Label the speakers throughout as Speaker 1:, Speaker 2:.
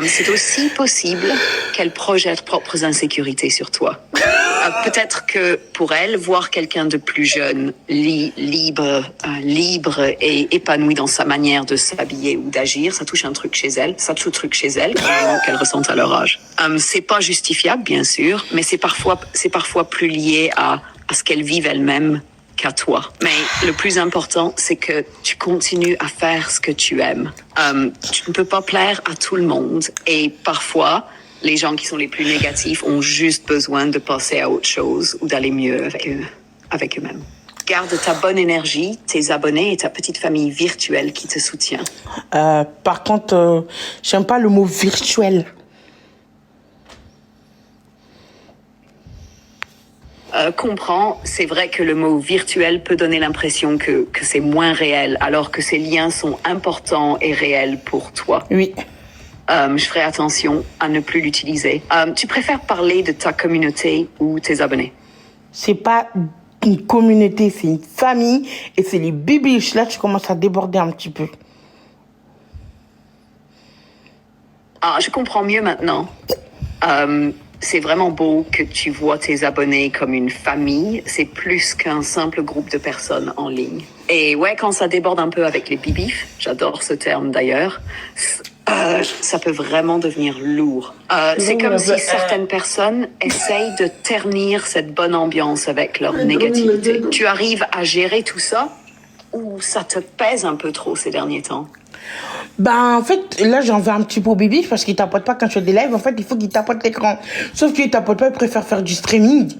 Speaker 1: C'est aussi possible qu'elle projette propres insécurités sur toi. Peut-être que pour elle, voir quelqu'un de plus jeune, libre et épanoui dans sa manière de s'habiller ou d'agir, ça touche un truc chez elle. Ça touche un truc chez elle qu'elle ressent à leur âge. C'est pas justifiable, bien sûr, mais c'est parfois plus lié à ce qu'elle vive elle-même qu'à toi. Mais le plus important, c'est que tu continues à faire ce que tu aimes. Tu ne peux pas plaire à tout le monde. Et parfois, les gens qui sont les plus négatifs ont juste besoin de passer à autre chose ou d'aller mieux avec eux-mêmes. Garde ta bonne énergie, tes abonnés et ta petite famille virtuelle qui te soutient.
Speaker 2: Par contre, j'aime pas le mot virtuel.
Speaker 1: Comprends, c'est vrai que le mot virtuel peut donner l'impression que c'est moins réel, alors que ces liens sont importants et réels pour toi.
Speaker 2: Oui.
Speaker 1: Je ferai attention à ne plus l'utiliser. Tu préfères parler de ta communauté ou tes abonnés?
Speaker 2: C'est pas une communauté, c'est une famille et c'est les bibiches. Là, tu commences à déborder un petit peu.
Speaker 1: Je comprends mieux maintenant. C'est vraiment beau que tu vois tes abonnés comme une famille. C'est plus qu'un simple groupe de personnes en ligne. Et ouais, quand ça déborde un peu avec les bibifs, j'adore ce terme d'ailleurs, ça peut vraiment devenir lourd. C'est comme si certaines personnes essayent de ternir cette bonne ambiance avec leur négativité. Tu arrives à gérer tout ça ou ça te pèse un peu trop ces derniers temps?
Speaker 2: En fait, là, j'en veux un petit peu au bébé parce qu'il tapote pas quand je fais des lives. En fait, il faut qu'il tapote l'écran. Sauf qu'il tapote pas, il préfère faire du streaming.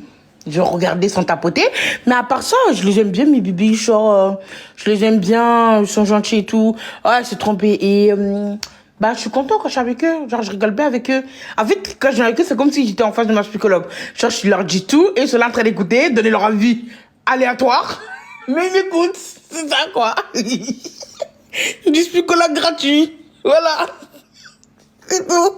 Speaker 2: Je regarder sans tapoter. Mais à part ça, je les aime bien, mes bébés. Genre, je les aime bien, ils sont gentils et tout. Ouais, c'est trompé. Et, je suis content quand je suis avec eux. Genre, je rigole bien avec eux. En fait, quand je suis avec eux, c'est comme si j'étais en face de ma psychologue. Genre, je leur dis tout et ils sont là en train d'écouter, donner leur avis aléatoire. Mais ils m'écoutent. C'est ça, quoi. Du psychologue gratuit. Voilà. C'est tout.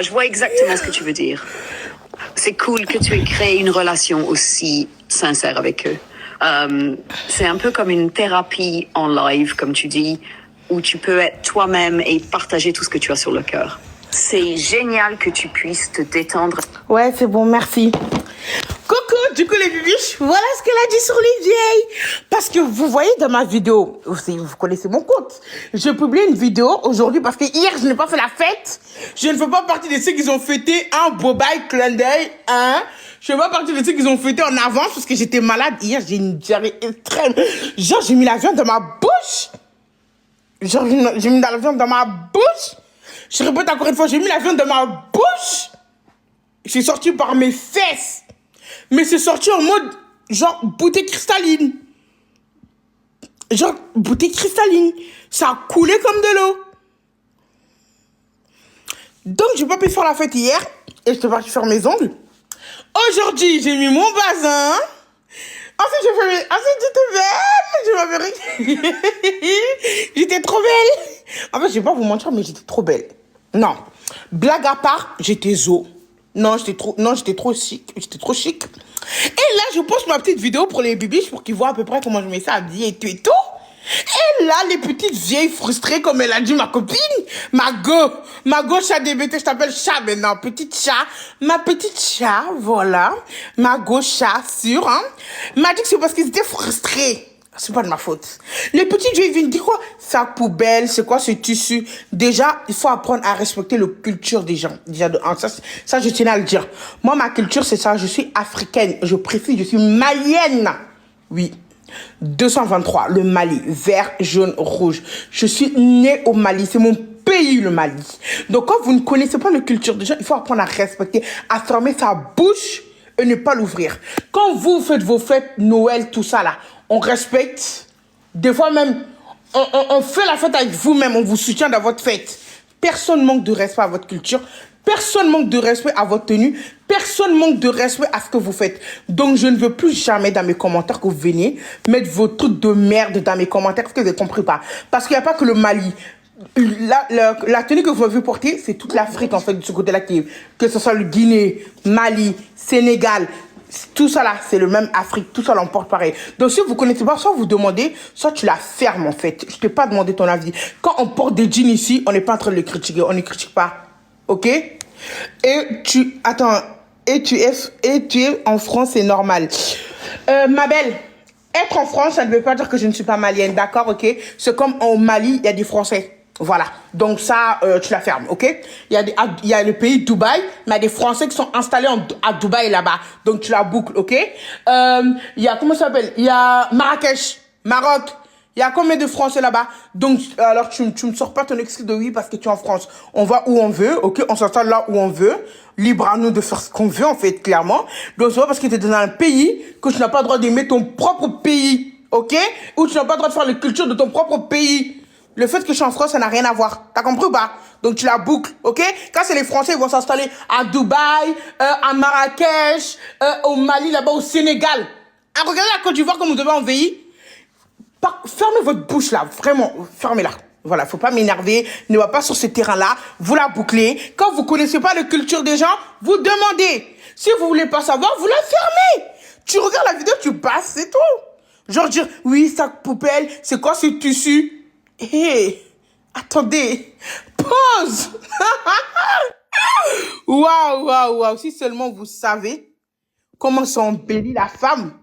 Speaker 1: Je vois exactement ce que tu veux dire. C'est cool que tu aies créé une relation aussi sincère avec eux. C'est un peu comme une thérapie en live, comme tu dis, où tu peux être toi-même et partager tout ce que tu as sur le cœur. C'est génial que tu puisses te détendre.
Speaker 2: Ouais, c'est bon, merci. Coucou, du coup les bibiches, voilà ce qu'elle a dit sur les vieilles. Parce que vous voyez dans ma vidéo, vous connaissez mon compte, je publie une vidéo aujourd'hui parce que hier je n'ai pas fait la fête. Je ne fais pas partie de ceux qui ont fêté un beau bail clin d'œil, hein. Je fais pas partie de ceux qui ont fêté en avance parce que j'étais malade. Hier j'ai une diarrhée extrême. Genre j'ai mis la viande dans ma bouche. Genre j'ai mis la viande dans ma bouche. Je répète encore une fois, j'ai mis la viande dans ma bouche. C'est sorti par mes fesses. Mais c'est sorti en mode, genre, bouteille cristalline. Genre, bouteille cristalline. Ça a coulé comme de l'eau. Donc, j'ai pas pu faire la fête hier. Et j'étais partie faire mes ongles. Aujourd'hui, j'ai mis mon bazin. Ensuite, j'ai fait mes... Ensuite, j'étais belle. Je m'avais J'étais trop belle. En fait, je vais pas vous mentir, mais j'étais trop belle. Non. Blague à part, j'étais zo. Non, j'étais trop chic. J'étais trop chic. Et là, je poste ma petite vidéo pour les bibiches pour qu'ils voient à peu près comment je mets ça habillé et tout. Et là, les petites vieilles frustrées, comme elle a dit ma copine, ma go chat DBT, je t'appelle chat maintenant, petite chat, ma petite chat, voilà, ma go chat sûre, hein, m'a dit que c'est parce qu'ils étaient frustrés. C'est pas de ma faute. Les petites vieilles viennent dire quoi? Sac poubelle, c'est quoi ce tissu? Déjà, il faut apprendre à respecter la culture des gens. Déjà, ça, je tiens à le dire. Moi, ma culture, c'est ça. Je suis africaine. Je précise, je suis malienne. Oui. 223, le Mali. Vert, jaune, rouge. Je suis née au Mali. C'est mon pays, le Mali. Donc, quand vous ne connaissez pas la culture des gens, il faut apprendre à respecter, à fermer sa bouche et ne pas l'ouvrir. Quand vous faites vos fêtes, Noël, tout ça là, on respecte. Des fois même, on fait la fête avec vous-même, on vous soutient dans votre fête. Personne manque de respect à votre culture. Personne manque de respect à votre tenue. Personne manque de respect à ce que vous faites. Donc, je ne veux plus jamais dans mes commentaires que vous veniez mettre vos trucs de merde dans mes commentaires parce que vous n'avez compris pas. Parce qu'il n'y a pas que le Mali. La tenue que vous avez porter, c'est toute l'Afrique, en fait, de ce côté-là, que ce soit le Guinée, Mali, Sénégal, Tout ça là, c'est le même Afrique. Tout ça l'emporte pareil. Donc si vous connaissez pas, soit vous demandez, soit tu la fermes en fait. Je t'ai pas demandé ton avis. Quand on porte des jeans ici, on n'est pas en train de le critiquer. On ne critique pas. Ok? Et tu es en France, c'est normal. Ma belle, être en France, ça ne veut pas dire que je ne suis pas malienne. D'accord? Ok? C'est comme au Mali, il y a des Français. Voilà, donc ça, tu la fermes, ok? Il y a le pays Dubaï, mais il y a des Français qui sont installés à Dubaï là-bas, donc tu la boucles, ok? Il y a, comment ça s'appelle? Il y a Marrakech, Maroc, il y a combien de Français là-bas? Donc, alors tu me sors pas ton excuse de oui parce que tu es en France. On va où on veut, ok? On s'installe là où on veut, libre à nous de faire ce qu'on veut, en fait, clairement. Donc, c'est pas parce que tu es dans un pays que tu n'as pas le droit d'aimer ton propre pays, ok? Ou tu n'as pas le droit de faire la culture de ton propre pays. Le fait que je suis en France, ça n'a rien à voir. T'as compris ou pas? Donc tu la boucles, ok? Quand c'est les Français, ils vont s'installer à Dubaï, à Marrakech, au Mali, là-bas, au Sénégal. Ah, regardez la Côte d'Ivoire comme vous devez envahir. Fermez votre bouche là, vraiment, fermez-la. Voilà, faut pas m'énerver, ne va pas sur ce terrain-là, vous la bouclez. Quand vous connaissez pas la culture des gens, vous demandez. Si vous voulez pas savoir, vous la fermez. Tu regardes la vidéo, tu passes, c'est tout. Genre dire, oui, sac poubelle, c'est quoi ce tissu? Hé, attendez, pause. Waouh. Si seulement vous savez comment ça embellit la femme,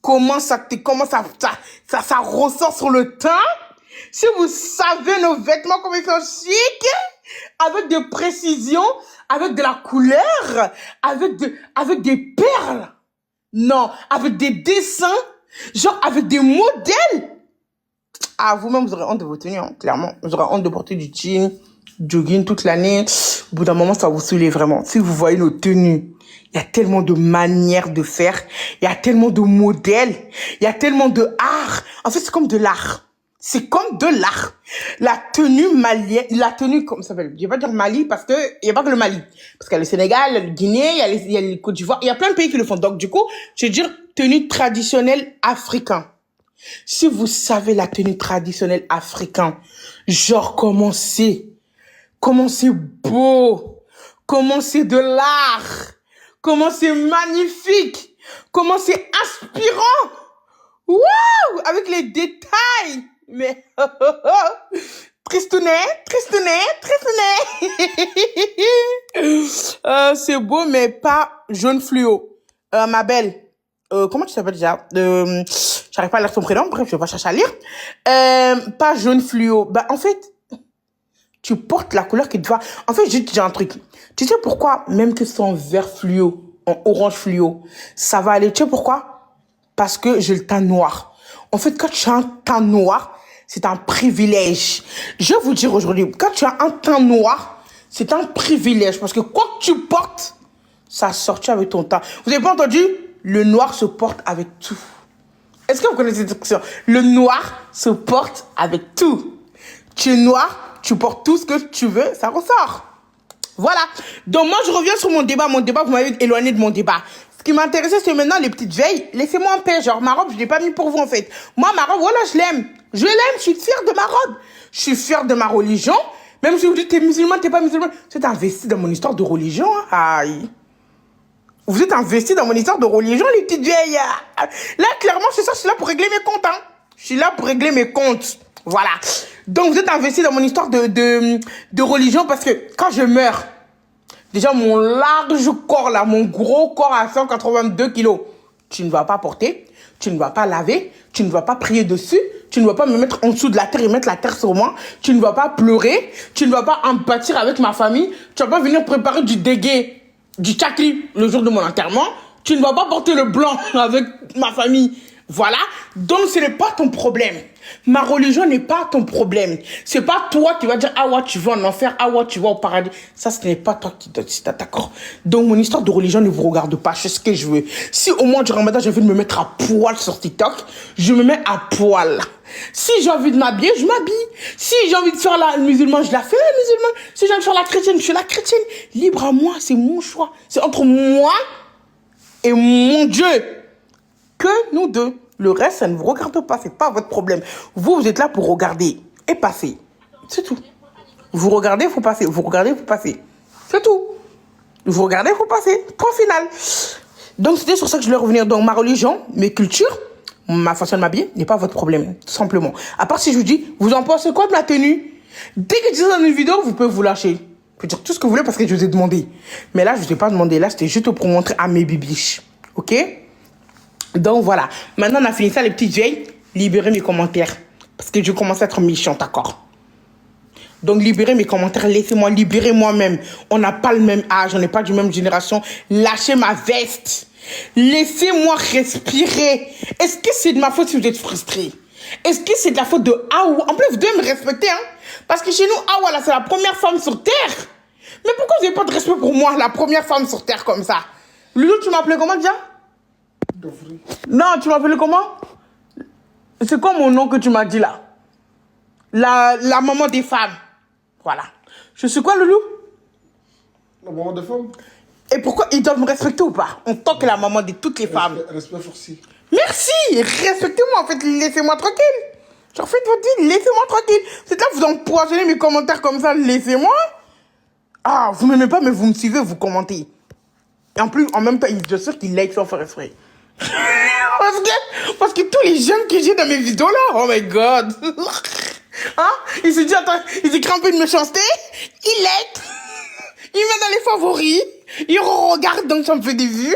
Speaker 2: comment ça ressort sur le teint. Si vous savez nos vêtements, comment ils sont chics, avec de précision, avec de la couleur, avec des perles. Non, avec des dessins, genre avec des modèles. Ah, vous-même, vous aurez honte de vos tenues, hein, clairement. Vous aurez honte de porter du jean, jogging toute l'année. Au bout d'un moment, ça vous saoule vraiment. Si vous voyez nos tenues, il y a tellement de manières de faire. Il y a tellement de modèles. Il y a tellement de art. En fait, c'est comme de l'art. C'est comme de l'art. La tenue malienne, la tenue, comment ça s'appelle? Je vais pas dire Mali parce que il y a pas que le Mali. Parce qu'il y a le Sénégal, il y a le Guinée, il y a les Côte d'Ivoire. Il y a plein de pays qui le font. Donc, du coup, je vais dire tenue traditionnelle africaine. Si vous savez la tenue traditionnelle africaine, genre comment c'est beau, comment c'est de l'art, comment c'est magnifique, comment c'est inspirant, waouh, avec les détails, mais tristounet, c'est beau mais pas jaune fluo. Ma belle, comment tu t'appelles déjà? J'arrive pas à lire ton prénom, bref, je vais pas chercher à lire. Pas jaune fluo. Bah, en fait, tu portes la couleur qui te va. En fait, je te dis un truc. Tu sais pourquoi, même que c'est en vert fluo, en orange fluo, ça va aller. Tu sais pourquoi? Parce que j'ai le teint noir. En fait, quand tu as un teint noir, c'est un privilège. Je vais vous dire aujourd'hui, quand tu as un teint noir, c'est un privilège. Parce que quoi que tu portes, ça sort avec ton teint. Vous avez pas entendu? Le noir se porte avec tout. Est-ce que vous connaissez cette expression? Le noir se porte avec tout. Tu es noir, tu portes tout ce que tu veux, ça ressort. Voilà. Donc moi, je reviens sur mon débat. Mon débat, vous m'avez éloigné de mon débat. Ce qui m'intéressait, c'est maintenant les petites veilles. Laissez-moi en paix. Genre, ma robe, je l'ai pas mis pour vous, en fait. Moi, ma robe, voilà, je l'aime. Je l'aime, je suis fière de ma robe. Je suis fière de ma religion. Même si vous dites, t'es musulman, t'es pas musulman. Vous êtes investi dans mon histoire de religion, hein. Aïe. Vous êtes investis dans mon histoire de religion, les petites vieilles. Là, clairement, c'est ça, je suis là pour régler mes comptes, hein. Je suis là pour régler mes comptes. Voilà. Donc, vous êtes investis dans mon histoire de religion parce que quand je meurs, déjà, mon large corps, là, mon gros corps à 182 kilos, tu ne vas pas porter, tu ne vas pas laver, tu ne vas pas prier dessus, tu ne vas pas me mettre en dessous de la terre et mettre la terre sur moi, tu ne vas pas pleurer, tu ne vas pas empathir avec ma famille, tu vas pas venir préparer du dégué, du chakri le jour de mon enterrement, tu ne vas pas porter le blanc avec ma famille. Voilà. Donc, ce n'est pas ton problème. Ma religion n'est pas ton problème. C'est pas toi qui vas dire, ah ouais, tu vas en enfer, ah ouais, tu vas au paradis. Ça, ce n'est pas toi qui dois décider, d'accord? Donc, mon histoire de religion ne vous regarde pas. Je sais ce que je veux. Si au mois du Ramadan, j'ai envie de me mettre à poil sur TikTok, je me mets à poil. Si j'ai envie de m'habiller, je m'habille. Si j'ai envie de faire la musulmane, je la fais la musulmane. Si j'ai envie de faire la chrétienne, je fais la chrétienne. Libre à moi, c'est mon choix. C'est entre moi et mon Dieu. Que nous deux. Le reste, ça ne vous regarde pas, c'est pas votre problème. Vous, vous êtes là pour regarder et passer. C'est tout. Vous regardez, vous passez. Vous regardez, vous passez. C'est tout. Vous regardez, vous passez. Point final. Donc, c'était sur ça que je voulais revenir. Donc, ma religion, mes cultures, ma façon de m'habiller n'est pas votre problème, tout simplement. À part si je vous dis, vous en pensez quoi de la tenue? Dès que je dis ça dans une vidéo, vous pouvez vous lâcher. Vous pouvez dire tout ce que vous voulez parce que je vous ai demandé. Mais là, je ne vous ai pas demandé. Là, c'était juste pour montrer à mes bibiches. OK? Donc, voilà. Maintenant, on a fini ça, les petites vieilles. Libérez mes commentaires. Parce que je commence à être méchante, d'accord? Donc, libérez mes commentaires. Laissez-moi libérer moi-même. On n'a pas le même âge. On n'est pas du même génération. Lâchez ma veste. Laissez-moi respirer. Est-ce que c'est de ma faute si vous êtes frustrés? Est-ce que c'est de la faute de Awa? En plus, vous devez me respecter, hein? Parce que chez nous, Awa, là, c'est la première femme sur Terre. Mais pourquoi vous n'avez pas de respect pour moi, la première femme sur Terre comme ça? Loulou, tu m'appelais comment déjà? Non, tu m'appelais comment? C'est quoi mon nom que tu m'as dit là? La maman des femmes. Voilà. Je suis quoi, Loulou?
Speaker 3: La maman des femmes.
Speaker 2: Et pourquoi ils doivent me respecter ou pas? En tant que la maman de toutes les femmes.
Speaker 3: Respect forcé.
Speaker 2: Merci. Respectez-moi, en fait. Laissez-moi tranquille. Genre, faites votre vie. Laissez-moi tranquille. C'est là que vous empoisonnez mes commentaires comme ça. Laissez-moi. Ah, vous m'aimez pas, mais vous me suivez, vous commentez. Et en plus, en même temps, je suis sûr qu'ils like sans faire exprès. parce que tous les jeunes que j'ai dans mes vidéos là, oh my god. Hein? Il se dit, attends, il écrit un peu de méchanceté, il like, il met dans les favoris, il regarde donc ça me fait des vues.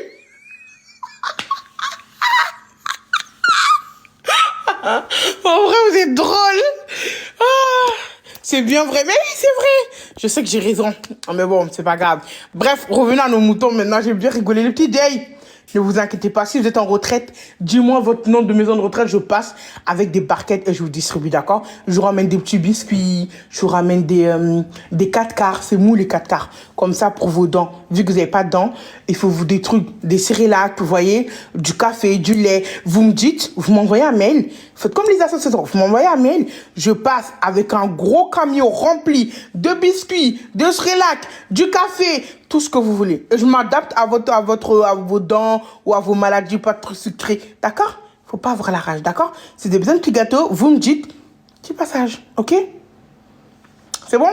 Speaker 2: En vrai, vous êtes drôle. Ah, c'est bien vrai, mais oui, c'est vrai. Je sais que j'ai raison, mais bon, c'est pas grave. Bref, revenons à nos moutons maintenant, j'ai bien rigolé les petits days. Ne vous inquiétez pas, si vous êtes en retraite, dis-moi votre nom de maison de retraite, je passe avec des barquettes et je vous distribue, d'accord? Je vous ramène des petits biscuits, je vous ramène des 4 quarts, c'est mou les 4 quarts, comme ça pour vos dents. Vu que vous n'avez pas de dents, il faut vous des trucs, des céréales, vous voyez, du café, du lait. Vous me dites, vous m'envoyez un mail, faites comme les associations, vous m'envoyez un mail, je passe avec un gros camion rempli de biscuits, de céréales, du café, tout ce que vous voulez. Et je m'adapte à vos dents ou à vos maladies, pas trop sucrées. D'accord? Faut pas avoir la rage, d'accord? Si vous avez besoin de petits gâteaux, vous me dites, petit passage, ok? C'est bon?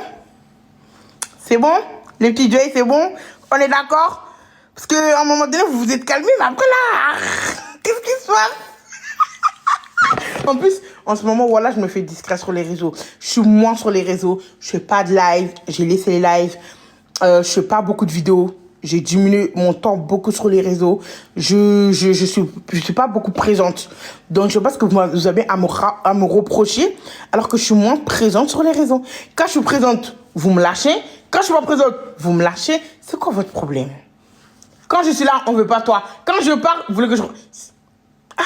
Speaker 2: C'est bon? Les petits joys, c'est bon? On est d'accord? Parce qu'à un moment donné, vous vous êtes calmés, mais après là, qu'est-ce qui se passe? En plus, en ce moment, voilà, je me fais discret sur les réseaux. Je suis moins sur les réseaux. Je fais pas de live. J'ai laissé les lives. Je fais pas beaucoup de vidéos. J'ai diminué mon temps beaucoup sur les réseaux. Je suis pas beaucoup présente. Donc, je sais pas ce que vous avez à me reprocher, alors que je suis moins présente sur les réseaux. Quand je suis présente, vous me lâchez. Quand je suis pas présente, vous me lâchez. C'est quoi votre problème? Quand je suis là, on veut pas toi. Quand je pars, vous voulez que je... Ah,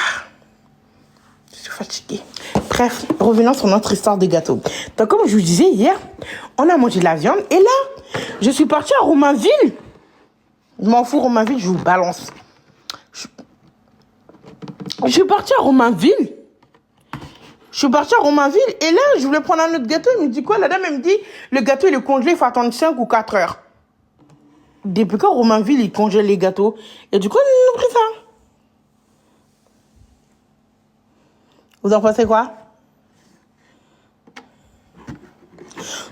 Speaker 2: je suis fatiguée. Bref, revenons sur notre histoire de gâteau. Donc, comme je vous disais hier, on a mangé de la viande. Et là, je suis partie à Romainville. Je m'en fous, Romainville, je vous balance. Je suis partie à Romainville. Et là, je voulais prendre un autre gâteau. Il me dit quoi? La dame, elle me dit, le gâteau, il est congelé, il faut attendre 5 ou 4 heures. Depuis quand Romainville, il congèle les gâteaux? Et du coup, on a pris ça. Vous en pensez quoi?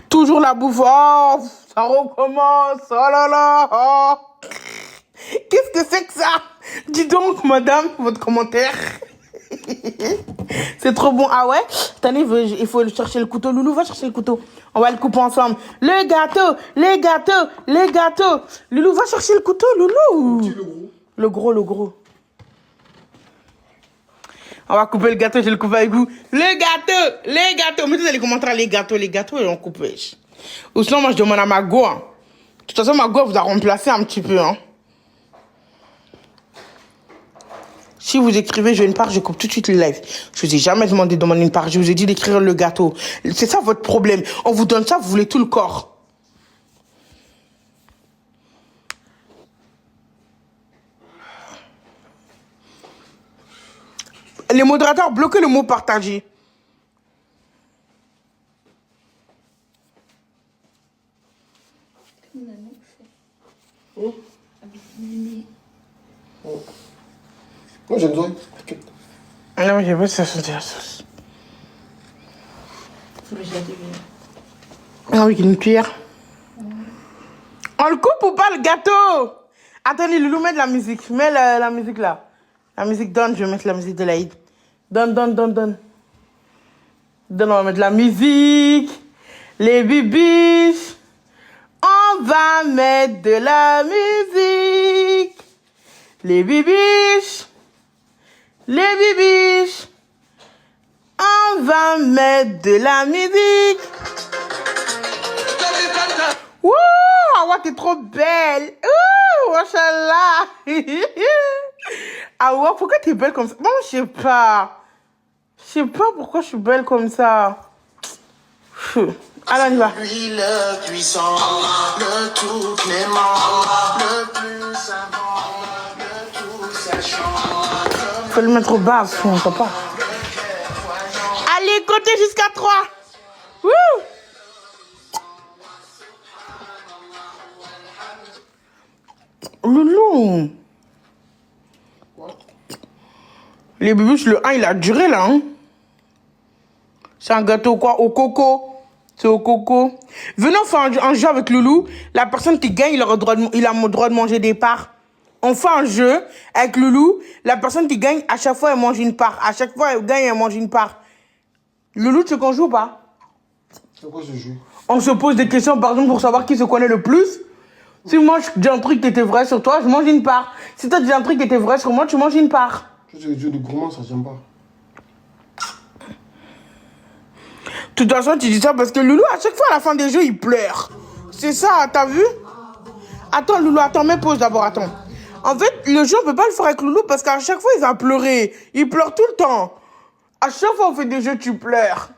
Speaker 2: Toujours la bouffe. Oh, ça recommence. Oh là là. Oh. Qu'est-ce que c'est que ça? Dis donc, madame, votre commentaire. C'est trop bon. Ah ouais? Attendez, il faut chercher le couteau. Loulou, va chercher le couteau. On va le couper ensemble. Les gâteaux. Loulou, va chercher le couteau, Loulou. Le gros. On va couper le gâteau, je vais le couper avec vous. Les gâteaux. Mettez dans les commentaires les gâteaux, et on coupe. Ou sinon, moi, je demande à ma go. Hein. De toute façon, ma go vous a remplacé un petit peu. Hein. Si vous écrivez, je veux une part, je coupe tout de suite le live. Je vous ai jamais demandé de demander une part. Je vous ai dit d'écrire le gâteau. C'est ça votre problème. On vous donne ça, vous voulez tout le corps. Les modérateurs, bloquez le mot partager.
Speaker 3: Moi, j'aime ça.
Speaker 2: Non, mais j'ai pas ça sentir la sauce. Ah oui, une cuillère. On le coupe ou pas, le gâteau? Attendez, Loulou, mets de la musique. Mets la musique là. La musique, donne, je vais mettre la musique de l'Aïd. Donne. Donne, on va mettre de la musique. Les bibiches. On va mettre de la musique. Les bibiches. On va mettre de la musique. Wouh, Awa, t'es trop belle. Ouh, machallah. Awa, pourquoi t'es belle comme ça? Bon, je sais pas. Je sais pas pourquoi je suis belle comme ça. Allez, on y va.
Speaker 4: Lui le puissant, le tout clément, le plus savant, le tout sachant.
Speaker 2: Faut le mettre au bas, on entend pas. Allez, comptez jusqu'à 3. Wouh! Loulou. Les bébés, le 1, il a duré là. Hein? C'est un gâteau quoi? Au coco. C'est au coco. Venons faire un jeu avec Loulou. La personne qui gagne, il a le droit de manger des parts. On fait un jeu avec Loulou. La personne qui gagne, à chaque fois, elle mange une part. À chaque fois, elle gagne, elle mange une part. Loulou, tu veux qu'on joue ou pas?
Speaker 3: C'est quoi ce jeu?
Speaker 2: On se pose des questions, par exemple, pour savoir qui se connaît le plus. Si moi, je dis un truc qui était vrai sur toi, je mange une part. Si toi, tu dis un truc qui était vrai sur moi, tu manges une part.
Speaker 3: C'est le jeu de gourmand, ça, j'aime pas.
Speaker 2: De toute façon, tu dis ça parce que Loulou, à chaque fois, à la fin des jeux, il pleure. C'est ça, t'as vu? Attends, Loulou, attends, mets pause d'abord, attends. En fait, le jeu, on peut pas le faire avec Loulou parce qu'à chaque fois, il va pleurer. Il pleure tout le temps. À chaque fois, on fait des jeux, tu pleures.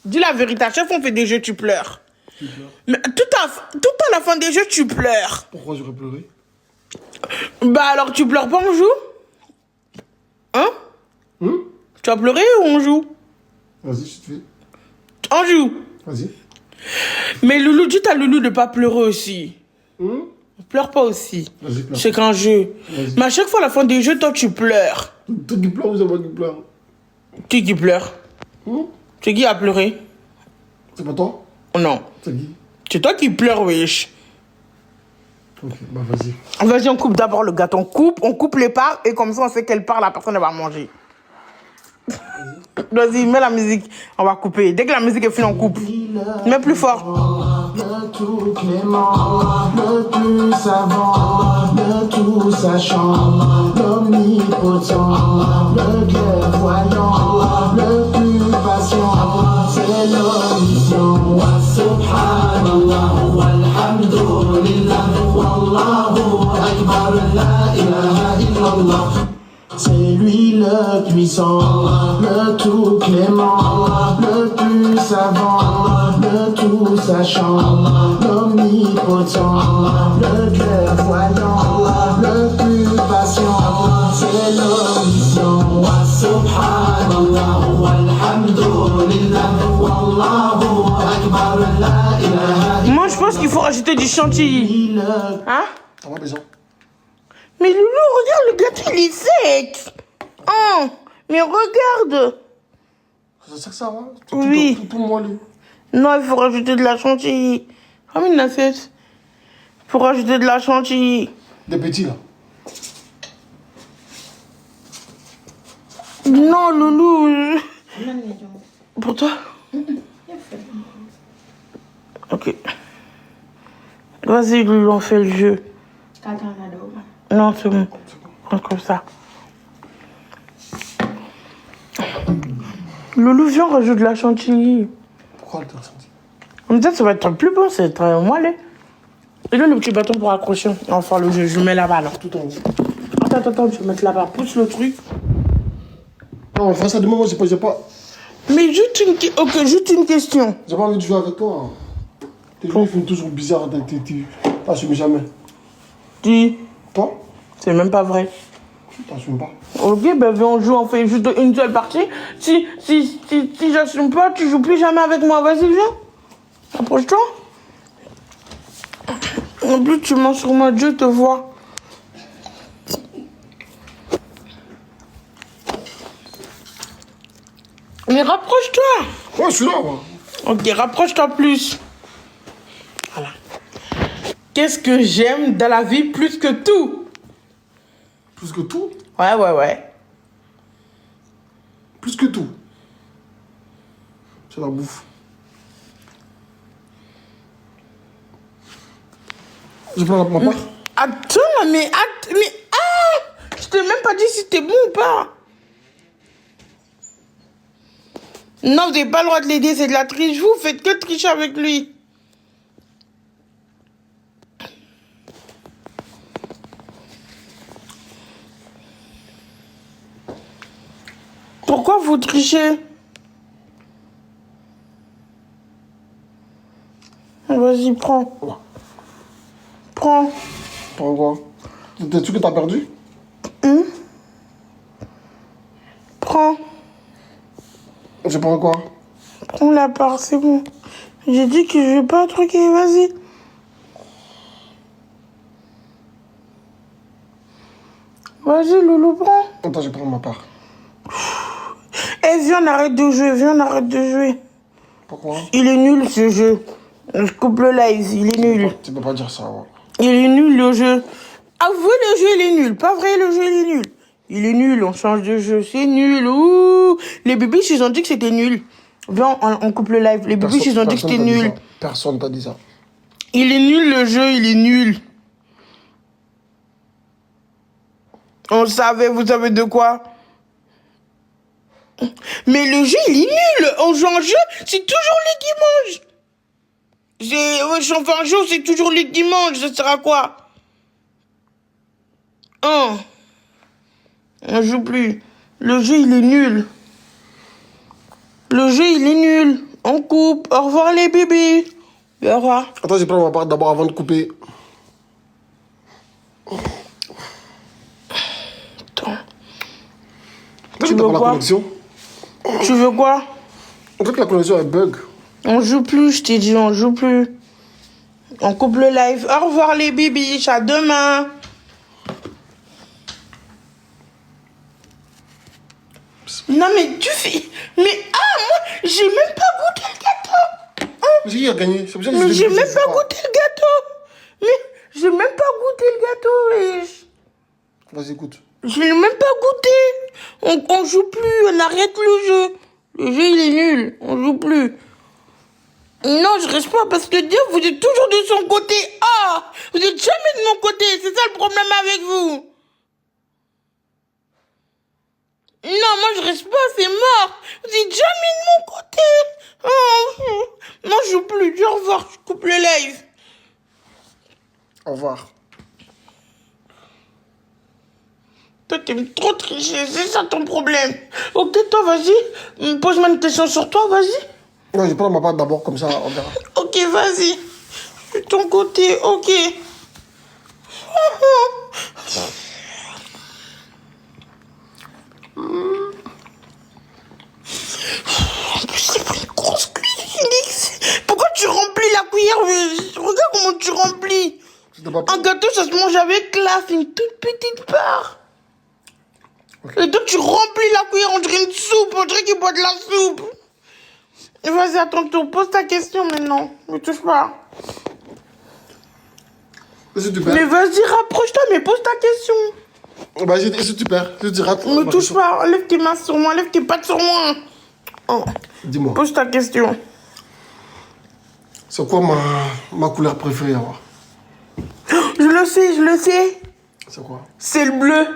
Speaker 2: Dis la vérité, à chaque fois, on fait des jeux, tu pleures.
Speaker 3: Tu pleures?
Speaker 2: Mais tout à la fin des jeux, tu pleures.
Speaker 3: Pourquoi j'aurais pleuré?
Speaker 2: Bah alors, tu pleures pas, on joue? Hein? Tu vas pleurer ou on joue?
Speaker 3: Vas-y, je te fais.
Speaker 2: On joue.
Speaker 3: Vas-y.
Speaker 2: Mais Loulou, dis à Loulou de pas pleurer aussi. Pleure pas aussi.
Speaker 3: Vas-y, pleure.
Speaker 2: C'est qu'un jeu.
Speaker 3: Vas-y.
Speaker 2: Mais à chaque fois, à la fin des jeux, toi, tu pleures.
Speaker 3: Toi qui pleures ou c'est moi qui pleure?
Speaker 2: Qui pleure? C'est qui a pleuré?
Speaker 3: C'est pas toi?
Speaker 2: Non.
Speaker 3: C'est qui?
Speaker 2: C'est toi qui pleures, wesh.
Speaker 3: Ok, bah vas-y.
Speaker 2: Vas-y, on coupe d'abord le gâteau. On coupe les parts et comme ça, on sait quelle part la personne elle va manger. Vas-y, mets la musique. On va couper. Dès que la musique est finie, on coupe. Mets plus fort.
Speaker 4: Le tout clément, le plus savant, le tout sachant, l'omnipotent, le clairvoyant, le plus patient, c'est l'omniscient. Wa subhanallah, walhamdulillah, wallahu akbar, la ilaha illallah. C'est lui le puissant, le tout clément, le plus savant, le tout sachant, l'omnipotent, le clairvoyant, le plus patient, c'est l'omniscient. Wa subhanallah, walhamdulillah, wallahu akbar, la ilaha.
Speaker 2: Moi, je pense qu'il faut rajouter du chantilly. Hein?
Speaker 3: T'en as besoin?
Speaker 2: Mais Loulou, regarde, le gâteau, il est sec. Oh, mais regarde.
Speaker 3: Ça sert que ça, hein?
Speaker 2: Oui.
Speaker 3: Tout moelleux.
Speaker 2: Non, il faut rajouter de la chantilly. Comme une assiette. Il faut rajouter de la chantilly.
Speaker 3: Des petits, là.
Speaker 2: Non, Loulou. Pour toi? Ok. Vas-y, Loulou, on fait le jeu. Non, c'est bon. Prends comme ça. Loulou, viens, on rajoute de la chantilly.
Speaker 3: Pourquoi le chantilly?
Speaker 2: Comme ça va être plus bon, c'est très moelleux. Et là, le petit bâton pour accrocher. On va faire le jeu. Je mets là-bas, alors.
Speaker 3: Tout en haut.
Speaker 2: Attends, je vais mettre là-bas. Pousse le truc.
Speaker 3: Non, on fera ça demain, moi, j'ai pas...
Speaker 2: Mais juste une question.
Speaker 3: J'ai pas envie de jouer avec toi. Hein. Tes joueurs font toujours bizarre. T'assumes jamais.
Speaker 2: Dis,
Speaker 3: Toi?
Speaker 2: c'est même pas vrai.
Speaker 3: T'assumes pas.
Speaker 2: Ok, ben viens, on joue, on fait juste une seule partie. Si j'assume pas, tu joues plus jamais avec moi. Vas-y, viens. Approche-toi. En plus, tu manges sur moi, Dieu te voit. Mais rapproche-toi.
Speaker 3: Ouais, je suis là, moi.
Speaker 2: Ok, rapproche-toi plus. Voilà. Qu'est-ce que j'aime dans la vie plus que tout?
Speaker 3: Plus que tout?
Speaker 2: Ouais.
Speaker 3: Plus que tout. C'est la bouffe. Je prends ma part.
Speaker 2: Attends, mais je t'ai même pas dit si c'était bon ou pas. Non, vous n'avez pas le droit de l'aider, c'est de la triche. Vous faites que tricher avec lui. Pourquoi vous trichez? Vas-y, prends. Prends.
Speaker 3: Pourquoi? T'es sûr que t'as perdu?
Speaker 2: Prends.
Speaker 3: Je prends quoi?
Speaker 2: Prends la part, c'est bon. J'ai dit que je vais pas truquer, vas-y. Vas-y, Loulou, prends.
Speaker 3: Attends, je prends ma part.
Speaker 2: Eh, viens, on arrête de jouer,
Speaker 3: Pourquoi?
Speaker 2: Il est nul, ce jeu. Je coupe le live, il est nul.
Speaker 3: Tu peux pas dire ça, ouais.
Speaker 2: Il est nul, le jeu. Avouez, le jeu, il est nul. Pas vrai, le jeu, il est nul. Il est nul, on change de jeu, c'est nul. Ouh. Les bébés, ils ont dit que c'était nul. Viens, on coupe le live. Les bébés, ils ont dit que c'était nul.
Speaker 3: Personne t'a dit ça.
Speaker 2: Il est nul, le jeu, il est nul. On savait, vous savez de quoi? Mais le jeu, il est nul. On joue en jeu, c'est toujours les dimanches. Je fais un jeu, c'est toujours les dimanches. Ça sert à quoi? On joue plus. Le jeu, il est nul. Le jeu, il est nul. On coupe. Au revoir, les bébés. Au revoir.
Speaker 3: Attends, je prends ma part d'abord avant de couper.
Speaker 2: Attends.
Speaker 3: Tu veux quoi? La connexion?
Speaker 2: Tu veux quoi?
Speaker 3: On dirait que la connexion, elle bug.
Speaker 2: On joue plus, je t'ai dit, on joue plus. On coupe le live. Au revoir, les bébés. À demain. Non, mais tu fais... Mais, moi, j'ai même pas goûté le gâteau.
Speaker 3: J'ai qui a gagné? C'est pour ça que
Speaker 2: Mais j'ai même pas goûté le gâteau. Mais j'ai même pas goûté le gâteau.
Speaker 3: Vas-y, écoute.
Speaker 2: Je l'ai même pas goûté. On joue plus, on arrête le jeu. Le jeu, il est nul. On joue plus. Non, je reste pas parce que Dieu, vous êtes toujours de son côté. Vous êtes jamais de mon côté. C'est ça le problème avec vous. Non, moi je reste pas, c'est mort. Vous êtes jamais de mon côté. Non, je joue plus. Dis au revoir, je coupe le live.
Speaker 3: Au revoir.
Speaker 2: Toi, t'aimes trop tricher, c'est ça ton problème. Ok, toi, vas-y. Pose-moi une question sur toi, vas-y.
Speaker 3: Non, je prends ma part d'abord, comme ça, on verra.
Speaker 2: Ok, vas-y. Je suis de ton côté, ok. C'est pas une grosse cuillère, Félix. Pourquoi tu remplis la cuillère? Regarde comment tu remplis. Un gâteau, ça se mange avec la, c'est une toute petite part. Okay. Et toi, tu remplis la cuillère, on dirait une soupe, on dirait qu'il boit de la soupe. Vas-y, à ton tour, pose ta question maintenant. Ne touche pas. Mais vas-y, rapproche-toi, mais pose ta question.
Speaker 3: Vas-y, est-ce que tu perds? Je te rate.
Speaker 2: Ne touche pas, lève tes mains sur moi, lève tes pattes sur moi.
Speaker 3: Dis-moi.
Speaker 2: Pose ta question.
Speaker 3: C'est quoi ma couleur préférée à voir?
Speaker 2: Je le sais.
Speaker 3: C'est quoi?
Speaker 2: C'est le bleu.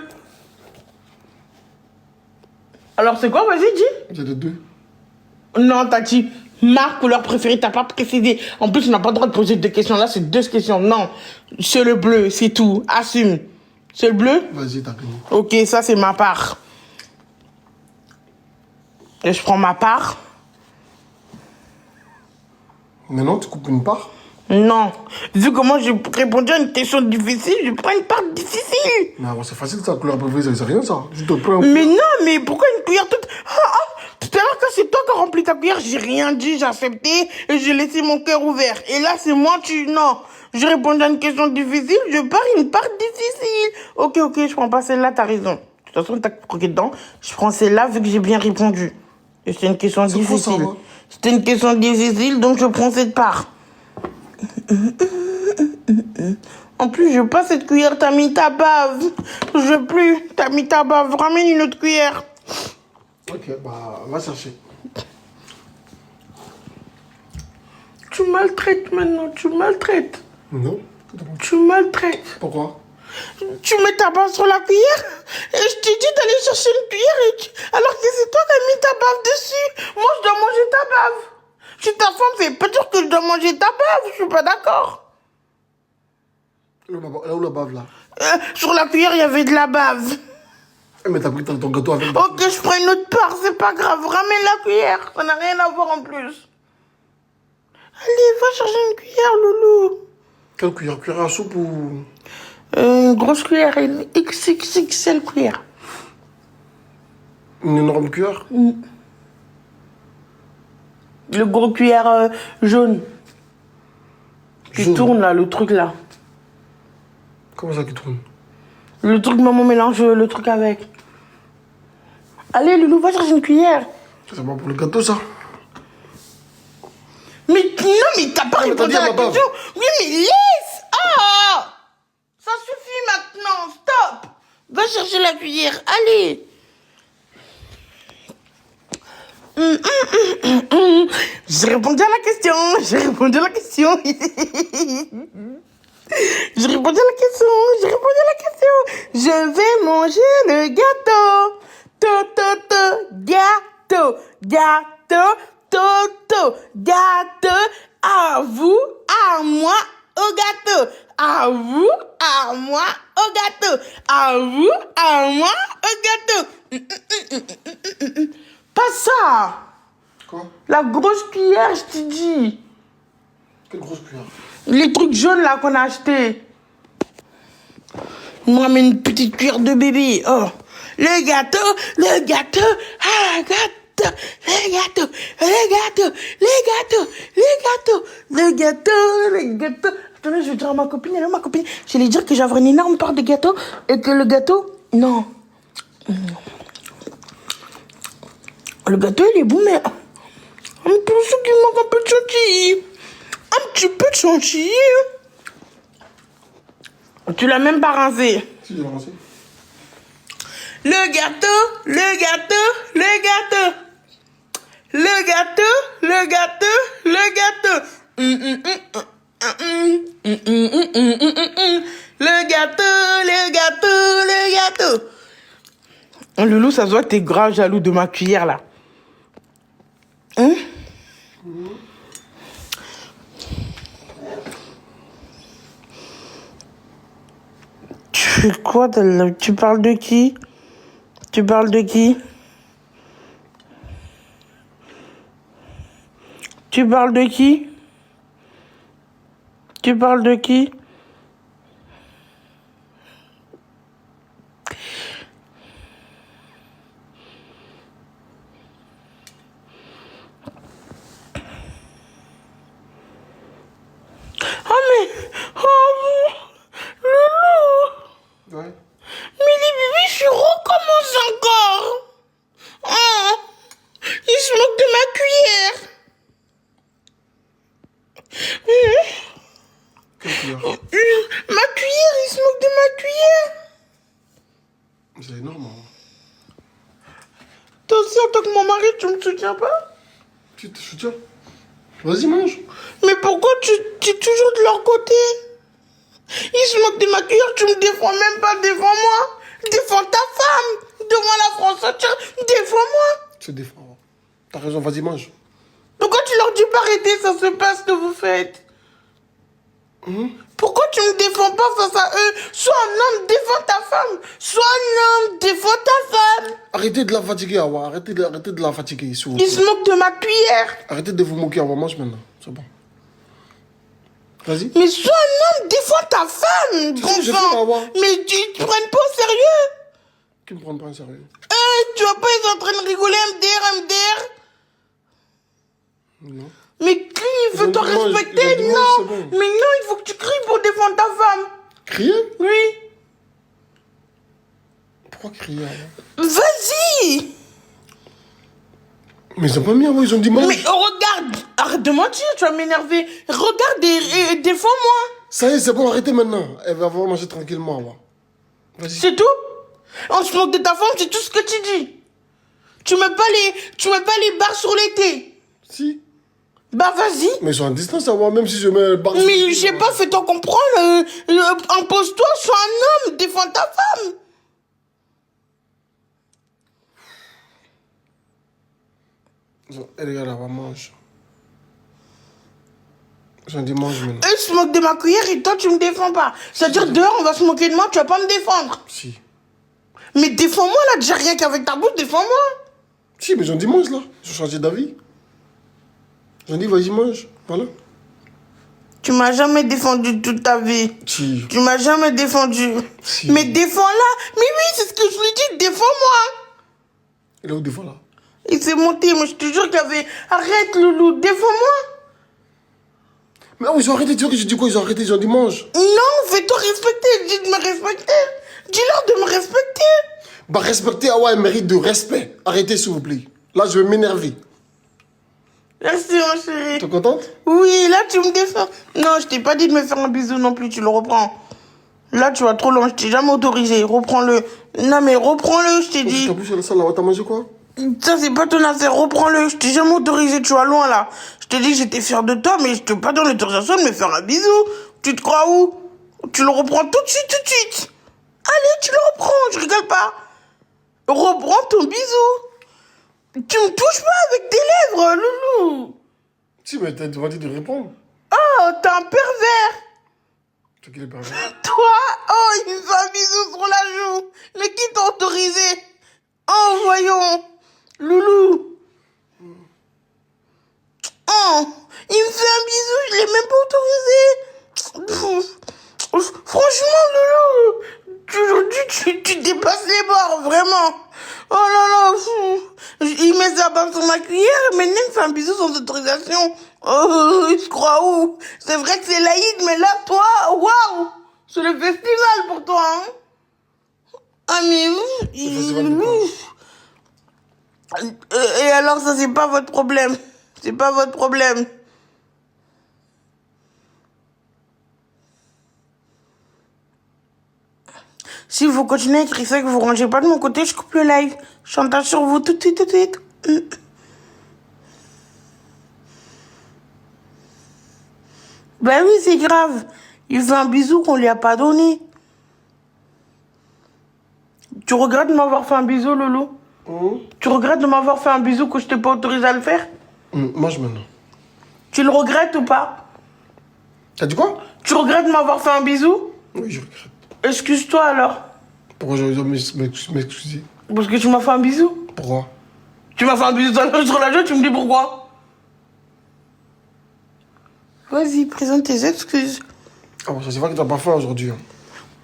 Speaker 2: Alors c'est quoi? Vas-y, dis.
Speaker 3: J'ai de deux.
Speaker 2: Non, t'as dit ma couleur préférée, t'as pas précisé. En plus, on n'a pas le droit de poser deux questions. Là, c'est deux questions. Non, c'est le bleu, c'est tout. Assume. C'est le bleu?
Speaker 3: Vas-y, t'as gagné.
Speaker 2: Ok, ça, c'est ma part. Et je prends ma part.
Speaker 3: Maintenant, tu coupes une part?
Speaker 2: Non. Vu comment j'ai répondu à une question difficile, je prends une part difficile.
Speaker 3: Mais c'est facile, ça, couleur préférée, c'est rien, ça. Je te prends.
Speaker 2: Mais non, mais pourquoi une cuillère toute... Tout à l'heure, quand c'est toi qui as rempli ta cuillère, j'ai rien dit, j'ai accepté et j'ai laissé mon cœur ouvert. Et là, c'est moi, Non. J'ai répondu à une question difficile, je pars une part difficile. Ok, je prends pas celle-là, t'as raison. De toute façon, t'as croqué dedans. Je prends celle-là vu que j'ai bien répondu. Et c'était une question difficile. C'était une question difficile, donc je prends cette part. En plus, je veux pas cette cuillère, t'as mis ta bave. Je veux plus, t'as mis ta bave. Ramène une autre cuillère.
Speaker 3: Ok, bah, va chercher.
Speaker 2: Tu maltraites maintenant, tu maltraites.
Speaker 3: Non.
Speaker 2: Tu maltraites.
Speaker 3: Pourquoi?
Speaker 2: Tu mets ta bave sur la cuillère et je t'ai dit d'aller chercher une cuillère alors que c'est toi qui as mis ta bave dessus. Moi, je dois manger ta bave. Je suis ta femme, c'est pas sûr que je dois manger ta bave. Je suis pas d'accord.
Speaker 3: Là où la bave, là.
Speaker 2: Sur la cuillère, il y avait de la bave.
Speaker 3: Mais t'as pris ton gâteau avec.
Speaker 2: Ok, je prends une autre part, c'est pas grave. Ramène la cuillère, ça n'a rien à voir en plus. Allez, va chercher une cuillère, loulou.
Speaker 3: Quelle cuillère? Cuillère à soupe ou...
Speaker 2: Une grosse cuillère, une XXXL cuillère.
Speaker 3: Une énorme cuillère?
Speaker 2: Le gros cuillère jaune. Qui
Speaker 3: Jaune.
Speaker 2: tourne là, le truc là.
Speaker 3: Comment ça qui tourne?
Speaker 2: Le truc, maman mélange le truc avec. Allez, loulou, va chercher une cuillère.
Speaker 3: C'est bon pour le gâteau, ça?
Speaker 2: Mais non, mais t'as pas
Speaker 3: Ah, mais
Speaker 2: répondu
Speaker 3: t'as dit
Speaker 2: à
Speaker 3: à
Speaker 2: la
Speaker 3: ma bave.
Speaker 2: question. Oui, mais laisse. Ah, ça suffit maintenant, stop. Va chercher la cuillère, allez. J'ai répondu à la question, j'ai répondu à la question. J'ai répondu à la question, j'ai répondu à la question. Je vais manger le gâteau. Gâteau, gâteau, gâteau. À vous, à moi, au gâteau. À vous, à moi, au gâteau. À vous, à moi, au gâteau. Pas ça.
Speaker 3: Quoi?
Speaker 2: La grosse cuillère, je t'ai dit.
Speaker 3: Quelle grosse cuillère?
Speaker 2: Les trucs jaunes là qu'on a achetés. Moi, mais une petite cuillère de bébé. Oh. Le gâteau, ah, gâteau, le gâteau, le gâteau, le gâteau. Attendez, je vais dire à ma copine, elle est où ma copine? Je vais lui dire que j'avais une énorme part de gâteau et que le gâteau, non. Le gâteau, il est bon, mais un peu qu'il manque un peu de chantilly. Un petit peu de chantilly. Tu l'as même pas rincé.
Speaker 3: Si, j'ai lancé.
Speaker 2: Le gâteau, le gâteau, le gâteau. Le gâteau, le gâteau, le gâteau. Le gâteau, le gâteau, le gâteau. Loulou, ça se voit que t'es grave jaloux de ma cuillère là. Hein? Tu fais quoi? Tu parles de qui? Tu parles de qui? Tu parles de qui? Tu parles de qui? Oh mais... Oh... Loulou!
Speaker 3: Ouais.
Speaker 2: Mais les bébés, je recommence encore. Oh, il se moque de ma cuillère.
Speaker 3: Quelle cuillère?
Speaker 2: Ma cuillère, il se moque de ma cuillère.
Speaker 3: C'est énorme. Hein.
Speaker 2: Toi aussi, en tant que mon mari, tu me soutiens pas?
Speaker 3: Tu te soutiens? Vas-y, mange.
Speaker 2: Mais pourquoi tu es toujours de leur côté? Ils se moquent de ma cuillère, tu me défends même pas, défends-moi. Défends ta femme. Devant la France entière, défends-moi.
Speaker 3: Tu te défends. T'as raison, vas-y, mange.
Speaker 2: Pourquoi tu leur dis pas arrêter, ça se passe ce que vous faites? Pourquoi tu me défends pas face à eux? Sois un homme, défends ta femme. Sois un homme, défends ta femme.
Speaker 3: Arrêtez de la fatiguer, Awa. Arrêtez de la fatiguer, s'il vous
Speaker 2: Ils
Speaker 3: plaît.
Speaker 2: se moquent de ma cuillère.
Speaker 3: Arrêtez de vous moquer, Awa. Mange maintenant. C'est bon. Vas-y.
Speaker 2: Mais sois un homme, défends ta femme, bon
Speaker 3: je
Speaker 2: sang.
Speaker 3: fais, Awa.
Speaker 2: Mais tu te prennent pas au sérieux.
Speaker 3: Qui me prend pas en sérieux?
Speaker 2: Tu vois pas, ils sont en train de rigoler, MDR.
Speaker 3: Non.
Speaker 2: Mais crie, il faut te respecter,
Speaker 3: ils ont dit
Speaker 2: non.
Speaker 3: moi, c'est bon.
Speaker 2: Mais non, il faut que tu cries pour défendre ta femme.
Speaker 3: Crier?
Speaker 2: Oui.
Speaker 3: Pourquoi crier, Awa?
Speaker 2: Vas-y.
Speaker 3: Mais ils ont pas mis, Awa. Ils ont dit mange.
Speaker 2: Mais regarde, arrête de mentir, tu vas m'énerver. Regarde et défends-moi.
Speaker 3: Ça y est, c'est bon, arrêtez maintenant. Elle va avoir manger tranquillement, là. Vas-y.
Speaker 2: C'est tout? On se moque de ta femme, c'est tout ce que tu dis. Tu mets pas les barres sur les T.
Speaker 3: Si.
Speaker 2: Bah vas-y.
Speaker 3: Mais ils sont en distance à moi, même si je mets le bar.
Speaker 2: Mais je sais pas, fais-toi comprendre. Impose-toi, sois un homme, défends ta femme.
Speaker 3: Eh, regarde, là, mange. J'en dis mange maintenant.
Speaker 2: Eux se moquent de ma cuillère et toi tu me défends pas. C'est-à-dire dehors on va se moquer de moi, tu vas pas me défendre.
Speaker 3: Si.
Speaker 2: Mais défends-moi là, déjà rien qu'avec ta bouche, défends-moi.
Speaker 3: Si, mais j'en dis mange là. J'ai changé d'avis. J'en dis vas-y mange. Voilà.
Speaker 2: Tu m'as jamais défendu toute ta vie.
Speaker 3: Si.
Speaker 2: Tu m'as jamais défendu.
Speaker 3: Si.
Speaker 2: Mais défends-la. Mais oui, c'est ce que je lui dis, défends-moi.
Speaker 3: Il est où des fois là?
Speaker 2: Il s'est monté, mais je te jure qu'il y avait... Arrête Loulou, défends-moi.
Speaker 3: Mais oh, ils ont arrêté, tu vois que j'ai dit quoi? Ils ont arrêté, ils ont dit mange.
Speaker 2: Non, fais-toi respecter, dis de me respecter. Dis-leur de me respecter.
Speaker 3: Bah respecter, ah ouais, elle mérite de respect. Arrêtez s'il vous plaît. Là je vais m'énerver.
Speaker 2: Merci ma chérie.
Speaker 3: T'es contente?
Speaker 2: Oui, là tu me défends. Non, je t'ai pas dit de me faire un bisou non plus, tu le reprends. Là tu vas trop loin, je t'ai jamais autorisé, reprends-le. Non mais reprends-le, je t'ai dit.
Speaker 3: T'as poussé la salle là, t'as mangé quoi?
Speaker 2: Ça c'est pas ton affaire, reprends-le, je t'ai jamais autorisé, tu vas loin là. Je t'ai dit que j'étais fière de toi, mais je t'ai pas donné l'autorisation de me faire un bisou. Tu te crois où? Tu le reprends tout de suite, tout de suite. Allez, tu le reprends, je rigole pas. Reprends ton bisou. Tu me touches pas avec tes lèvres, Loulou.
Speaker 3: Si, mais t'as demandé de répondre.
Speaker 2: Oh, t'es un pervers.
Speaker 3: Toi qui l'es pervers.
Speaker 2: Toi, oh, il me fait un bisou sur la joue. Mais qui t'a autorisé? Oh, voyons. Loulou. Oh, il me fait un bisou, je l'ai même pas autorisé. Franchement, Loulou, tu dépasses les bords, vraiment. Oh là là, il met sa barbe sur ma cuillère et maintenant il me fait un bisou sans autorisation. Oh, il se croit où? C'est vrai que c'est laïque, mais là, toi, waouh, c'est le festival pour toi, hein. Ah, mais et alors, ça, c'est pas votre problème. C'est pas votre problème. Si vous continuez à écrire ça et que vous rangez pas de mon côté, je coupe le live. Chantage sur vous tout de suite, tout de suite. Ben oui, c'est grave. Il fait un bisou qu'on lui a pas donné. Tu regrettes de m'avoir fait un bisou, Loulou? Tu regrettes de m'avoir fait un bisou que je t'ai pas autorisé à le faire?
Speaker 3: Mange maintenant.
Speaker 2: Tu le regrettes ou pas?
Speaker 3: T'as dit quoi?
Speaker 2: Tu regrettes de m'avoir fait un bisou?
Speaker 3: Oui, je regrette.
Speaker 2: Excuse-toi alors.
Speaker 3: Pourquoi je dois m'excuser?
Speaker 2: Parce que tu m'as fait un bisou.
Speaker 3: Pourquoi?
Speaker 2: Tu m'as fait un bisou sur la joue, tu me dis pourquoi? Vas-y, présente tes excuses.
Speaker 3: Ah bon, ça c'est vrai que t'as pas faim aujourd'hui. Hein.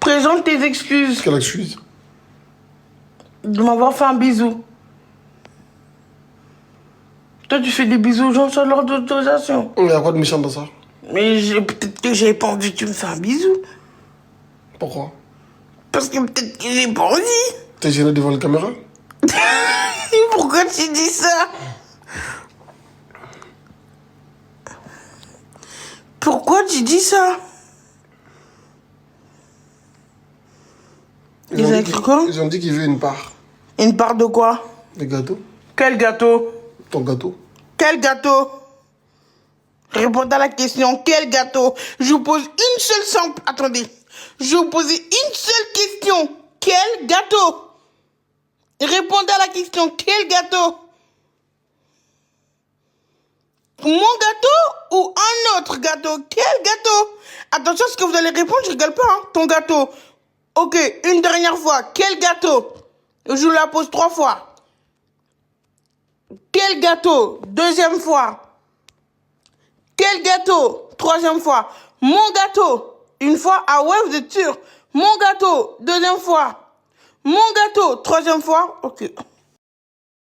Speaker 2: Présente tes excuses.
Speaker 3: Quelle excuse?
Speaker 2: De m'avoir fait un bisou. Toi, tu fais des bisous aux gens sans leur autorisation.
Speaker 3: Il y a quoi de méchant dans ça?
Speaker 2: Mais peut-être que j'ai pas envie que tu me fasses un bisou.
Speaker 3: Pourquoi?
Speaker 2: Parce que peut-être que j'ai pas envie.
Speaker 3: T'es gêné devant la caméra?
Speaker 2: Pourquoi tu dis ça? Pourquoi tu dis ça? Ils ont écrit quoi?
Speaker 3: Ils ont dit qu'ils veulent une part.
Speaker 2: Une part de quoi?
Speaker 3: Des gâteaux.
Speaker 2: Quel gâteau?
Speaker 3: Ton gâteau.
Speaker 2: Quel gâteau? Répondez à la question. Quel gâteau? Je vous pose une seule simple... Attendez. Je vais vous poser une seule question. Quel gâteau? Répondez à la question. Quel gâteau? Mon gâteau ou un autre gâteau? Quel gâteau? Attention à ce que vous allez répondre, je rigole pas, hein. Ton gâteau. Ok, une dernière fois. Quel gâteau? Je vous la pose 3 fois. Quel gâteau? Deuxième fois. Quel gâteau? Troisième fois. Mon gâteau. Une fois. Ah ouais, vous êtes sûr? Mon gâteau. Deuxième fois. Mon gâteau. Troisième fois. Ok.